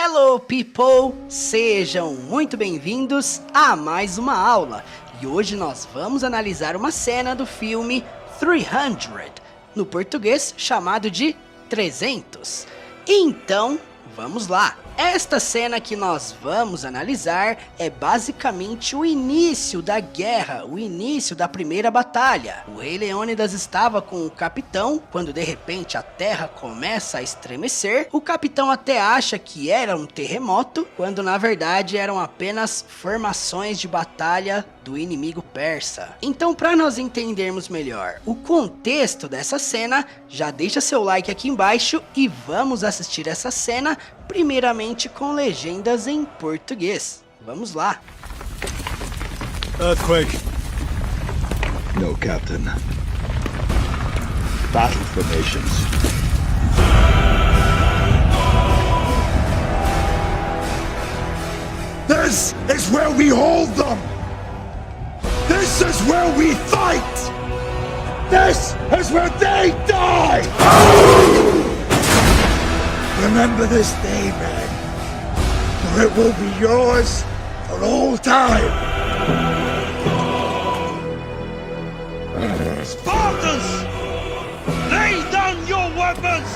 Hello people! Sejam muito bem-vindos a mais uma aula. E hoje nós vamos analisar uma cena do filme 300, no português chamado de 300. Então, vamos lá! Esta cena que nós vamos analisar é basicamente o início da guerra, o início da primeira batalha. O Rei Leônidas estava com o capitão, quando de repente a terra começa a estremecer. O capitão até acha que era um terremoto, quando na verdade eram apenas formações de batalha do inimigo persa. Então, para nós entendermos melhor o contexto dessa cena, já deixa seu like aqui embaixo e vamos assistir essa cena primeiramente com legendas em português. Vamos lá. Earthquake. No, Captain. Battle formations. This is where we hold them! This is where we fight! This is where they die! Remember this day, man, for it will be yours for all time! Spartans! Lay down your weapons!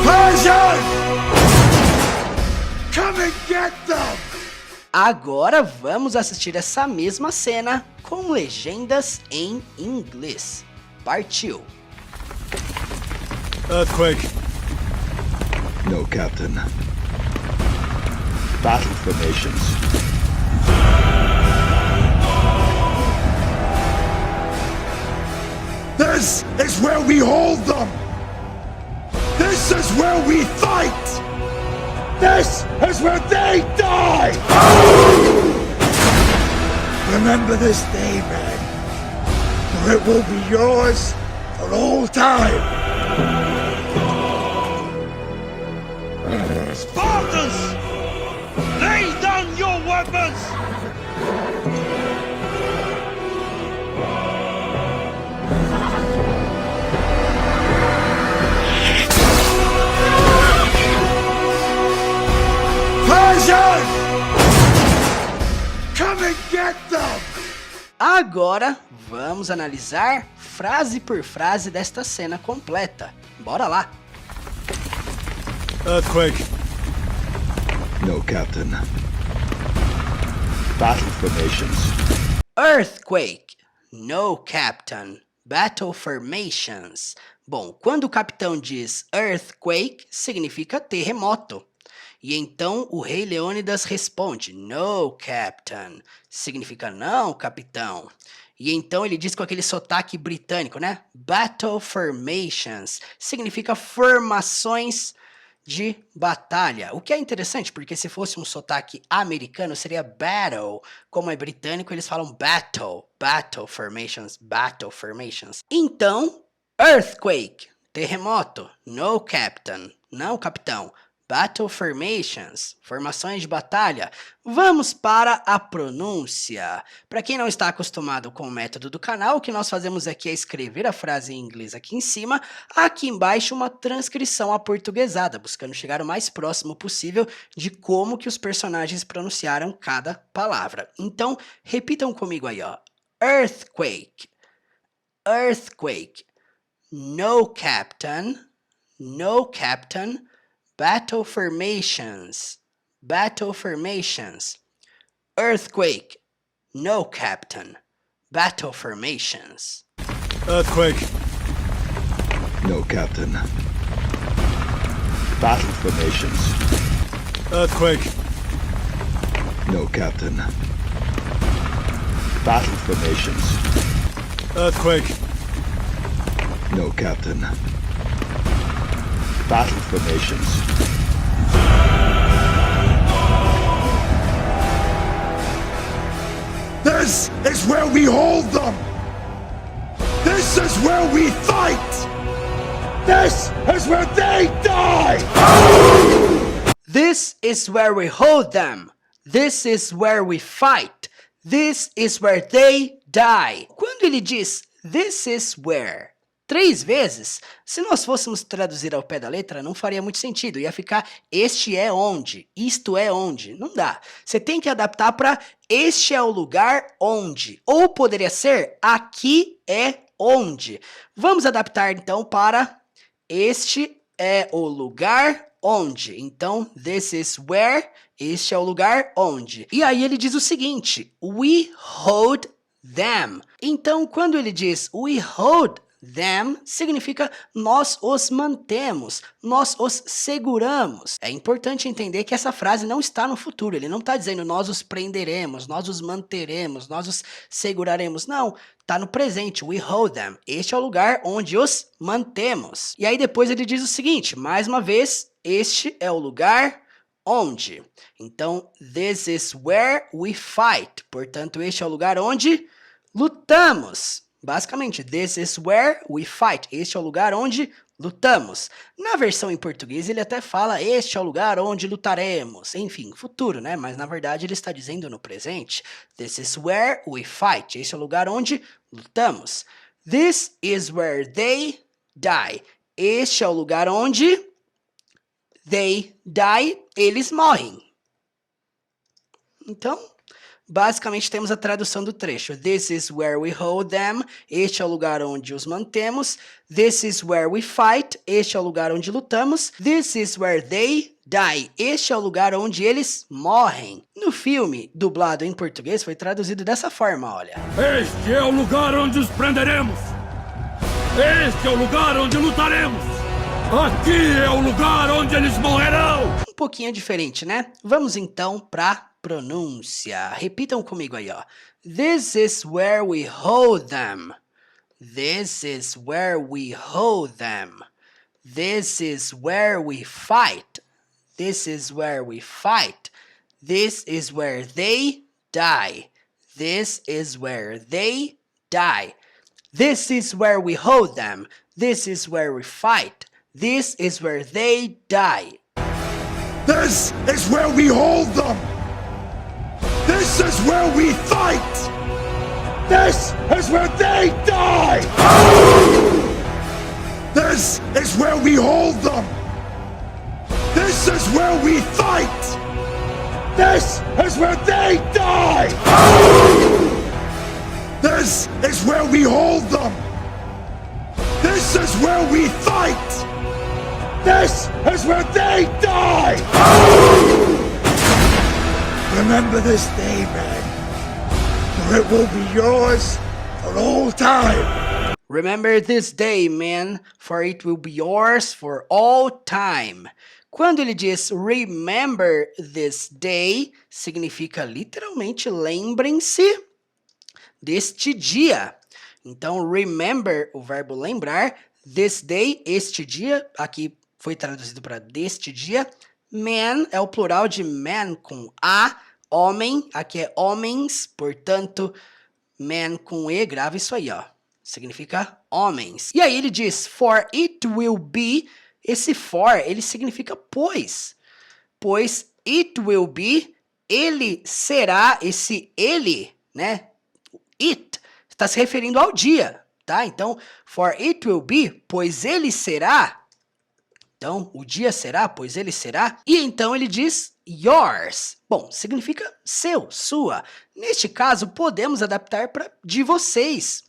Persians! Come and get them! Agora vamos assistir essa mesma cena com legendas em inglês. Partiu! Earthquake. No, Captain. Battle formations. This is where we hold them! This is where we fight! This is where they die! Remember this day, man, for it will be yours for all time! Spartans! Lay down your weapons! Persians! Come and get them! Agora vamos analisar frase por frase desta cena completa. Bora lá! Earthquake. No, Captain. Battle formations. Earthquake. No, Captain. Battle formations. Bom, quando o capitão diz earthquake, significa terremoto. E então o Rei Leônidas responde, No, Captain. Significa não, capitão. E então ele diz com aquele sotaque britânico, né? Battle formations. Significa formações de batalha. O que é interessante, porque se fosse um sotaque americano, seria battle. Como é britânico, eles falam battle. Battle formations, battle formations. Então, earthquake, terremoto. No, Captain. Não, capitão. Battle formations, formações de batalha. Vamos para a pronúncia. Para quem não está acostumado com o método do canal, o que nós fazemos aqui é escrever a frase em inglês aqui em cima, aqui embaixo uma transcrição aportuguesada, buscando chegar o mais próximo possível de como que os personagens pronunciaram cada palavra. Então, repitam comigo aí, ó. Earthquake, earthquake, no, Captain, no, Captain. Battle formations, battle formations. Earthquake, no, Captain. Battle formations. Earthquake. No, Captain. Battle formations. Earthquake. No, Captain. Battle formations. Earthquake. No, Captain. Battle formations. This is where we hold them! This is where we fight! This is where they die! This is where we hold them. This is where we fight. This is where they die. Quando ele diz this is where 3 vezes, se nós fôssemos traduzir ao pé da letra, não faria muito sentido. Ia ficar este é onde, isto é onde. Não dá. Você tem que adaptar para este é o lugar onde. Ou poderia ser aqui é onde. Vamos adaptar então para este é o lugar onde. Então, this is where, este é o lugar onde. E aí ele diz o seguinte, we hold them. Então, quando ele diz we hold them, significa nós os mantemos, nós os seguramos. É importante entender que essa frase não está no futuro, ele não está dizendo nós os prenderemos, nós os manteremos, nós os seguraremos. Não, está no presente, we hold them. Este é o lugar onde os mantemos. E aí depois ele diz o seguinte, mais uma vez, este é o lugar onde. Então, this is where we fight. Portanto, este é o lugar onde lutamos. Basicamente, this is where we fight. Este é o lugar onde lutamos. Na versão em português, ele até fala este é o lugar onde lutaremos. Enfim, futuro, né? Mas na verdade ele está dizendo no presente. This is where we fight. Este é o lugar onde lutamos. This is where they die. Este é o lugar onde they die. Eles morrem. Então, basicamente temos a tradução do trecho. This is where we hold them. Este é o lugar onde os mantemos. This is where we fight. Este é o lugar onde lutamos. This is where they die. Este é o lugar onde eles morrem. No filme, dublado em português, foi traduzido dessa forma, olha. Este é o lugar onde os prenderemos. Este é o lugar onde lutaremos. Aqui é o lugar onde eles morrerão. Um pouquinho diferente, né? Vamos então para pronúncia. Repitam comigo aí, ó. This is where we hold them. This is where we hold them. This is where we fight. This is where we fight. This is where they die. This is where they die. This is where we hold them. This is where we fight. This is where they die. This is where we hold them. This is where we fight. This is where they die. This is where we hold them. This is where we fight. This is where they die. This is where we hold them. This is where we fight. This is where they die. Remember this day, man, for it will be yours for all time. Remember this day, man, for it will be yours for all time. Quando ele diz remember this day, significa literalmente lembrem-se deste dia. Então, remember, o verbo lembrar, this day, este dia, aqui foi traduzido para deste dia. Man é o plural de man com A, homem, aqui é homens, portanto, man com E, grava isso aí, ó. Significa homens. E aí ele diz, for it will be, esse for, ele significa pois. Pois it will be, ele será, esse ele, né? It, está se referindo ao dia, tá? Então, for it will be, pois ele será. Então, o dia será, pois ele será. E então ele diz yours. Bom, significa seu, sua. Neste caso, podemos adaptar para de vocês.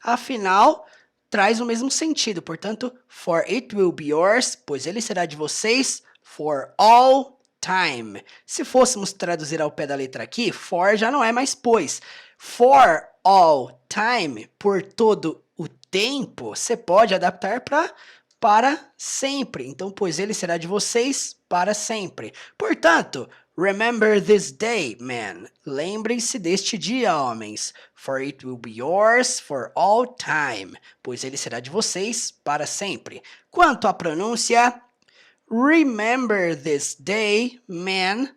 Afinal, traz o mesmo sentido. Portanto, for it will be yours, pois ele será de vocês for all time. Se fôssemos traduzir ao pé da letra aqui, for já não é mais pois. For all time, por todo o tempo, você pode adaptar para sempre. Então, pois ele será de vocês para sempre. Portanto, remember this day, men. Lembrem-se deste dia, homens. For it will be yours for all time. Pois ele será de vocês para sempre. Quanto à pronúncia, remember this day, men.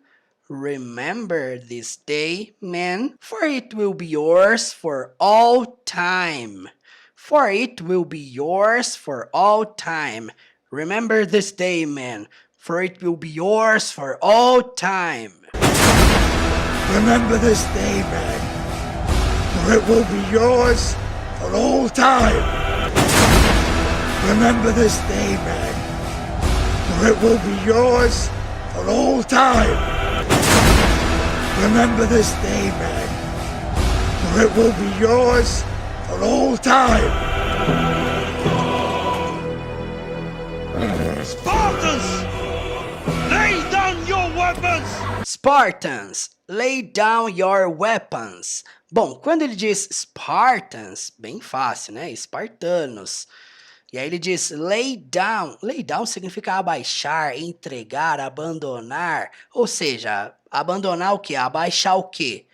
Remember this day, men. For it will be yours for all time. For it will be yours for all time. Remember this day, man, for it will be yours for all time. Remember this day, man, for it will be yours for all time. Remember this day, man, for it will be yours for all time. Remember this day, man, for it will be yours for all time. Spartans! Lay down your weapons! Spartans, lay down your weapons. Bom, quando ele diz Spartans, bem fácil, né? Espartanos. E aí ele diz lay down. Lay down significa abaixar, entregar, abandonar. Ou seja, abandonar o quê? Abaixar o quê?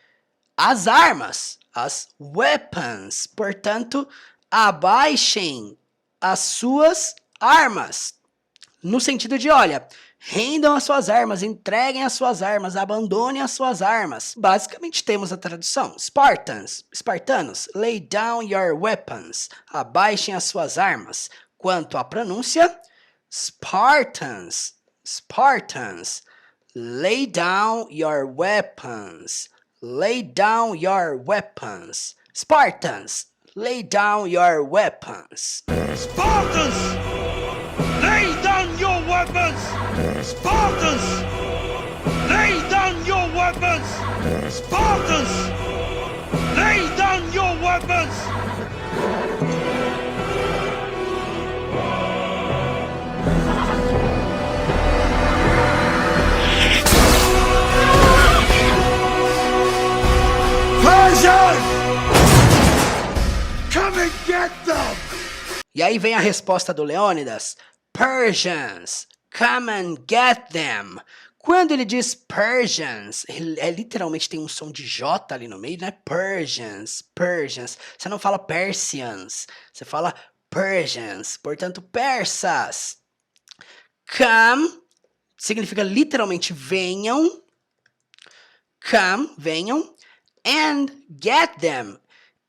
As armas, as weapons. Portanto, abaixem as suas armas. No sentido de, olha, rendam as suas armas, entreguem as suas armas, abandonem as suas armas. Basicamente temos a tradução. Spartans, espartanos, lay down your weapons. Abaixem as suas armas. Quanto à pronúncia, Spartans, Spartans, lay down your weapons. Lay down your weapons. Spartans, lay down your weapons. Spartans! Lay down your weapons! Spartans! Lay down your weapons! Spartans! Lay down your weapons! Persian! Come and get them! E aí vem a resposta do Leônidas. Persians, come and get them. Quando ele diz Persians, literalmente tem um som de J ali no meio, né? Persians, Persians. Você não fala Persians, você fala Persians. Portanto, persas. Come significa literalmente venham. Come, venham. And get them.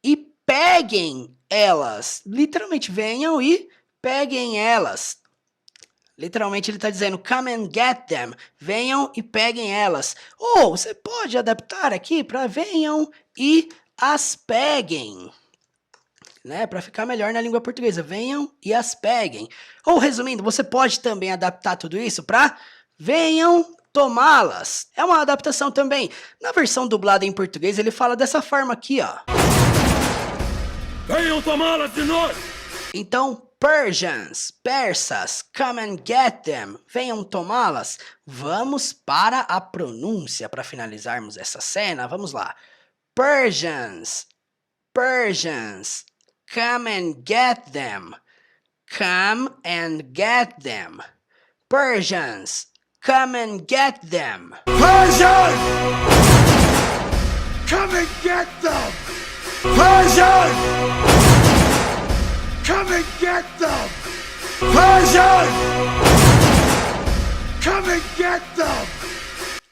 E peguem elas. Literalmente, venham e peguem elas. Literalmente, ele está dizendo, come and get them. Venham e peguem elas. Ou você pode adaptar aqui para venham e as peguem. Né? Para ficar melhor na língua portuguesa. Venham e as peguem. Ou, resumindo, você pode também adaptar tudo isso para venham tomá-las. É uma adaptação também. Na versão dublada em português, ele fala dessa forma aqui, ó. Venham tomá-las de nós! Então, Persians, persas, come and get them. Venham tomá-las. Vamos para a pronúncia para finalizarmos essa cena. Vamos lá. Persians, Persians, come and get them. Come and get them. Persians, come and get them. Persian! Come and get them! Persian! Come and get them! Persian! Come and get them!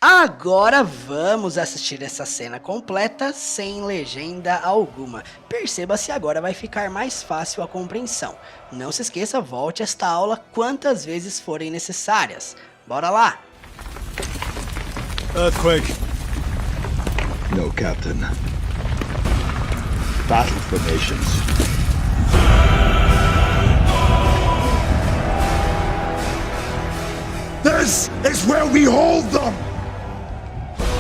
Agora vamos assistir essa cena completa sem legenda alguma. Perceba se agora vai ficar mais fácil a compreensão. Não se esqueça, volte esta aula quantas vezes forem necessárias. Bora lá! Earthquake. No, Captain. Battle formations. This is where we hold them!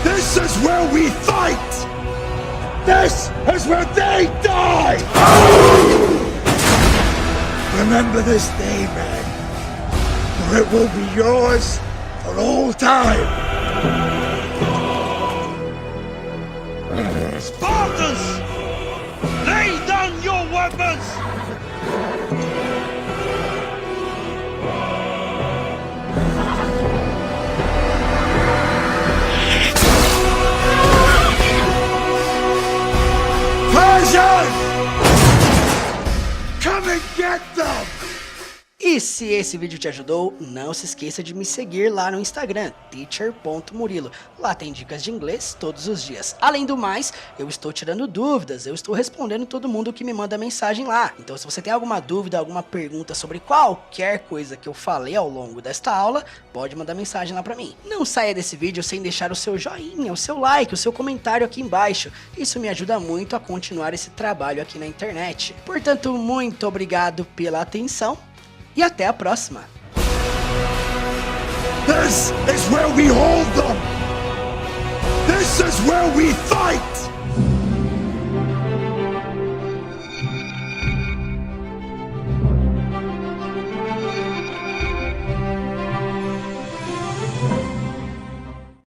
This is where we fight! This is where they die! Remember this day, man, for it will be yours for all time! Spartans! Lay down your weapons! Persian! Come and get them! E se esse vídeo te ajudou, não se esqueça de me seguir lá no Instagram, teacher.murilo. Lá tem dicas de inglês todos os dias. Além do mais, eu estou tirando dúvidas, eu estou respondendo todo mundo que me manda mensagem lá. Então se você tem alguma dúvida, alguma pergunta sobre qualquer coisa que eu falei ao longo desta aula, pode mandar mensagem lá pra mim. Não saia desse vídeo sem deixar o seu joinha, o seu like, o seu comentário aqui embaixo. Isso me ajuda muito a continuar esse trabalho aqui na internet. Portanto, muito obrigado pela atenção e até a próxima. This is where we hold them! This is where we fight!